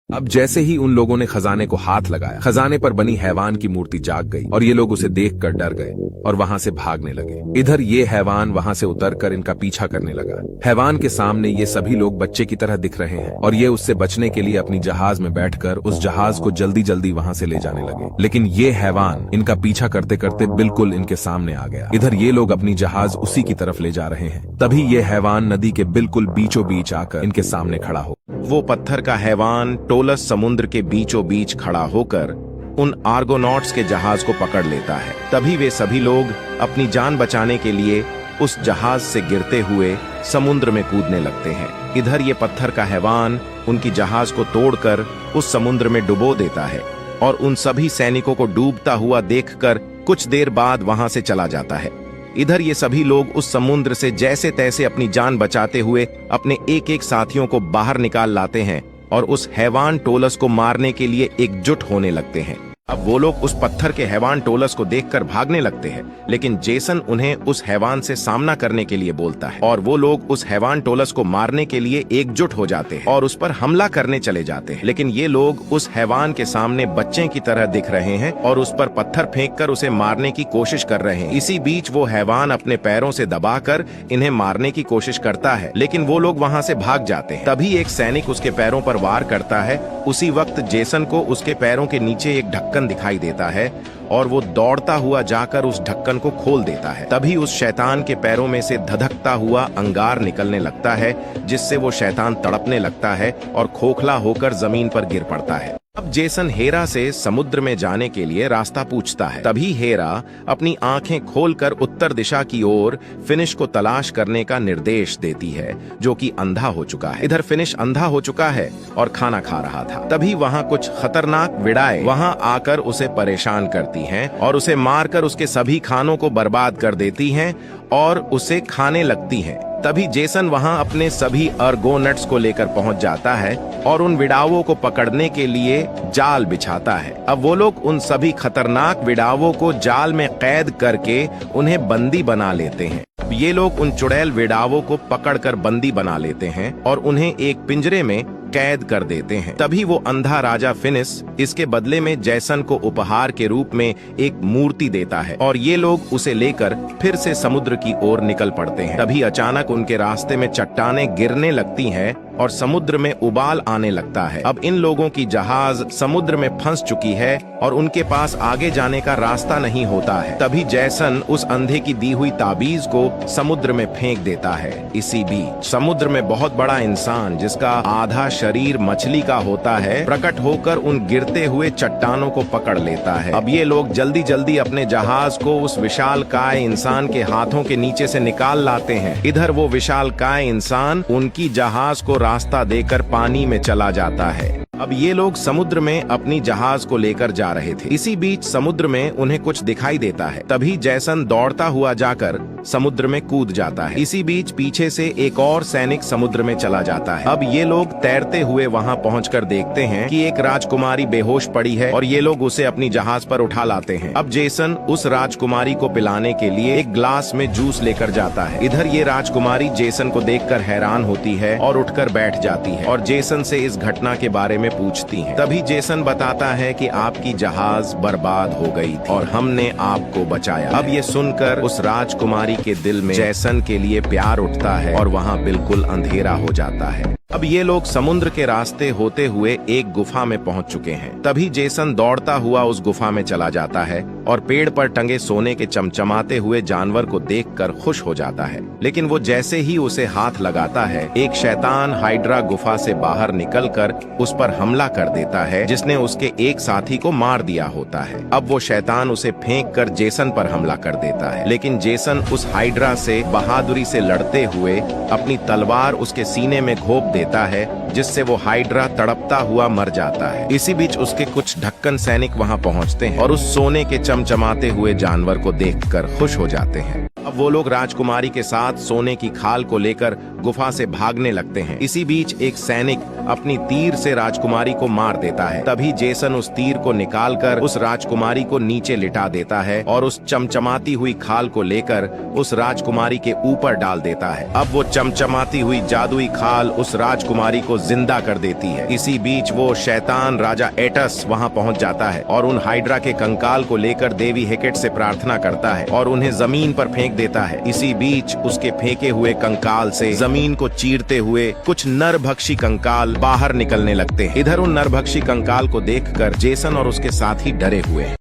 अब जैसे ही उन लोगों ने खजाने को हाथ लगाया, खजाने पर बनी हैवान की मूर्ति जाग गई और ये लोग उसे देखकर डर गए और वहां से भागने लगे। इधर ये हैवान वहां से उतरकर इनका पीछा करने लगा। हैवान के सामने ये सभी लोग बच्चे की तरह दिख रहे हैं और ये उससे बचने के लिए अपनी जहाज में बैठकर उस जहाज को जल्दी जल्दी वहां से ले जाने लगे। लेकिन ये हैवान इनका पीछा करते करते बिल्कुल इनके सामने आ गया। इधर ये लोग अपनी जहाज उसी की तरफ ले जा रहे हैं। तभी ये हैवान नदी के बिल्कुल बीचों बीच आकर इनके सामने खड़ा हो। वो पत्थर का हैवान टोलस समुद्र के बीचों बीच खड़ा होकर उन आर्गोनॉट्स के जहाज को पकड़ लेता है। तभी वे सभी लोग अपनी जान बचाने के लिए उस जहाज से गिरते हुए समुद्र में कूदने लगते हैं। इधर ये पत्थर का हैवान उनकी जहाज को तोड़कर उस समुद्र में डुबो देता है और उन सभी सैनिकों को डूबता हुआ देखकर कुछ देर बाद वहां से चला जाता है। इधर ये सभी लोग उस समुद्र से जैसे तैसे अपनी जान बचाते हुए अपने एक एक साथियों को बाहर निकाल लाते हैं और उस हैवान टोलस को मारने के लिए एकजुट होने लगते हैं। अब वो लोग उस पत्थर के हैवान टोलस को देखकर भागने लगते हैं, लेकिन जेसन उन्हें उस हैवान से सामना करने के लिए बोलता है और वो लोग उस हैवान टोलस को मारने के लिए एकजुट हो जाते हैं और उस पर हमला करने चले जाते हैं। लेकिन ये लोग उस हैवान के सामने बच्चे की तरह दिख रहे हैं और उस पर पत्थर फेंककर उसे मारने की कोशिश कर रहे हैं। इसी बीच वो हैवान अपने पैरों से दबाकर इन्हें मारने की कोशिश करता है, लेकिन वो लोग वहां से भाग जाते हैं। तभी एक सैनिक उसके पैरों पर वार करता है। उसी वक्त जेसन को उसके पैरों के नीचे एक ढक्कन दिखाई देता है और वो दौड़ता हुआ जाकर उस ढक्कन को खोल देता है। तभी उस शैतान के पैरों में से धधकता हुआ अंगार निकलने लगता है, जिससे वो शैतान तड़पने लगता है और खोखला होकर जमीन पर गिर पड़ता है। अब जेसन हेरा से समुद्र में जाने के लिए रास्ता पूछता है। तभी हेरा अपनी आंखें खोलकर उत्तर दिशा की ओर फिनिश को तलाश करने का निर्देश देती है, जो कि अंधा हो चुका है। इधर फिनिश अंधा हो चुका है और खाना खा रहा था। तभी वहां कुछ खतरनाक विड़ाएं वहां आकर उसे परेशान करती हैं और उसे मारकर उसके सभी खानों को बर्बाद कर देती हैं और उसे खाने लगती हैं। तभी जेसन वहां अपने सभी अर्गोनट्स को लेकर पहुंच जाता है और उन विड़ावों को पकड़ने के लिए जाल बिछाता है। अब वो लोग उन सभी खतरनाक विड़ावों को जाल में कैद करके उन्हें बंदी बना लेते हैं। ये लोग उन चुड़ैल विड़ावों को पकड़कर बंदी बना लेते हैं और उन्हें एक पिंजरे में कैद कर देते हैं। तभी वो अंधा राजा फिनिस इसके बदले में जेसन को उपहार के रूप में एक मूर्ति देता है और ये लोग उसे लेकर फिर से समुद्र की ओर निकल पड़ते हैं। तभी अचानक उनके रास्ते में चट्टानें गिरने लगती हैं और समुद्र में उबाल आने लगता है। अब इन लोगों की जहाज समुद्र में फंस चुकी है और उनके पास आगे जाने का रास्ता नहीं होता है। तभी जेसन उस अंधे की दी हुई ताबीज को समुद्र में फेंक देता है। इसी बीच समुद्र में बहुत बड़ा इंसान, जिसका आधा शरीर मछली का होता है, प्रकट होकर उन गिरते हुए चट्टानों को पकड़ लेता है। अब ये लोग जल्दी जल्दी अपने जहाज को उस विशालकाय इंसान के हाथों के नीचे से निकाल लाते हैं। इधर वो विशालकाय इंसान उनकी जहाज को रास्ता देकर पानी में चला जाता है। अब ये लोग समुद्र में अपनी जहाज को लेकर जा रहे थे। इसी बीच समुद्र में उन्हें कुछ दिखाई देता है। तभी जेसन दौड़ता हुआ जाकर समुद्र में कूद जाता है। इसी बीच पीछे से एक और सैनिक समुद्र में चला जाता है। अब ये लोग तैरते हुए वहां पहुंचकर देखते हैं कि एक राजकुमारी बेहोश पड़ी है और ये लोग उसे अपनी जहाज पर उठा लाते हैं। अब जेसन उस राजकुमारी को पिलाने के लिए एक ग्लास में जूस लेकर जाता है। इधर ये राजकुमारी जेसन को देखकर हैरान होती है और उठकर बैठ जाती है और जेसन से इस घटना के बारे में पूछती हैं। तभी जेसन बताता है कि आपकी जहाज बर्बाद हो गई थी और हमने आपको बचाया। अब ये सुनकर उस राजकुमारी के दिल में जेसन के लिए प्यार उठता है और वहाँ बिल्कुल अंधेरा हो जाता है। अब ये लोग समुद्र के रास्ते होते हुए एक गुफा में पहुंच चुके हैं। तभी जेसन दौड़ता हुआ उस गुफा में चला जाता है और पेड़ पर टंगे सोने के चमचमाते हुए जानवर को देखकर खुश हो जाता है। लेकिन वो जैसे ही उसे हाथ लगाता है, एक शैतान हाइड्रा गुफा से बाहर निकलकर उस पर हमला कर देता है, जिसने उसके एक साथी को मार दिया होता है। अब वो शैतान उसे फेंक कर जेसन पर हमला कर देता है, लेकिन जेसन उस हाइड्रा से बहादुरी से लड़ते हुए अपनी तलवार उसके सीने में घोंप देता है, जिससे वो हाइड्रा तड़पता हुआ मर जाता है। इसी बीच उसके कुछ ढक्कन सैनिक वहां पहुंचते हैं और उस सोने के चमचमाते हुए जानवर को देखकर खुश हो जाते हैं। अब वो लोग राजकुमारी के साथ सोने की खाल को लेकर गुफा से भागने लगते हैं। इसी बीच एक सैनिक अपनी तीर से राजकुमारी को मार देता है। तभी जेसन उस तीर को निकालकर उस राजकुमारी को नीचे लिटा देता है और उस चमचमाती हुई खाल को लेकर उस राजकुमारी के ऊपर डाल देता है। अब वो चमचमाती हुई जादुई खाल उस राजकुमारी को जिंदा कर देती है। इसी बीच वो शैतान राजा एटस वहां पहुंच जाता है और उन हाइड्रा के कंकाल को लेकर देवी हेकेट से प्रार्थना करता है और उन्हें जमीन पर फेंक देता है। इसी बीच उसके फेंके हुए कंकाल से जमीन को चीरते हुए कुछ नरभक्षी कंकाल बाहर निकलने लगते हैं। इधर उन नरभक्षी कंकाल को देखकर जेसन और उसके साथी डरे हुए हैं।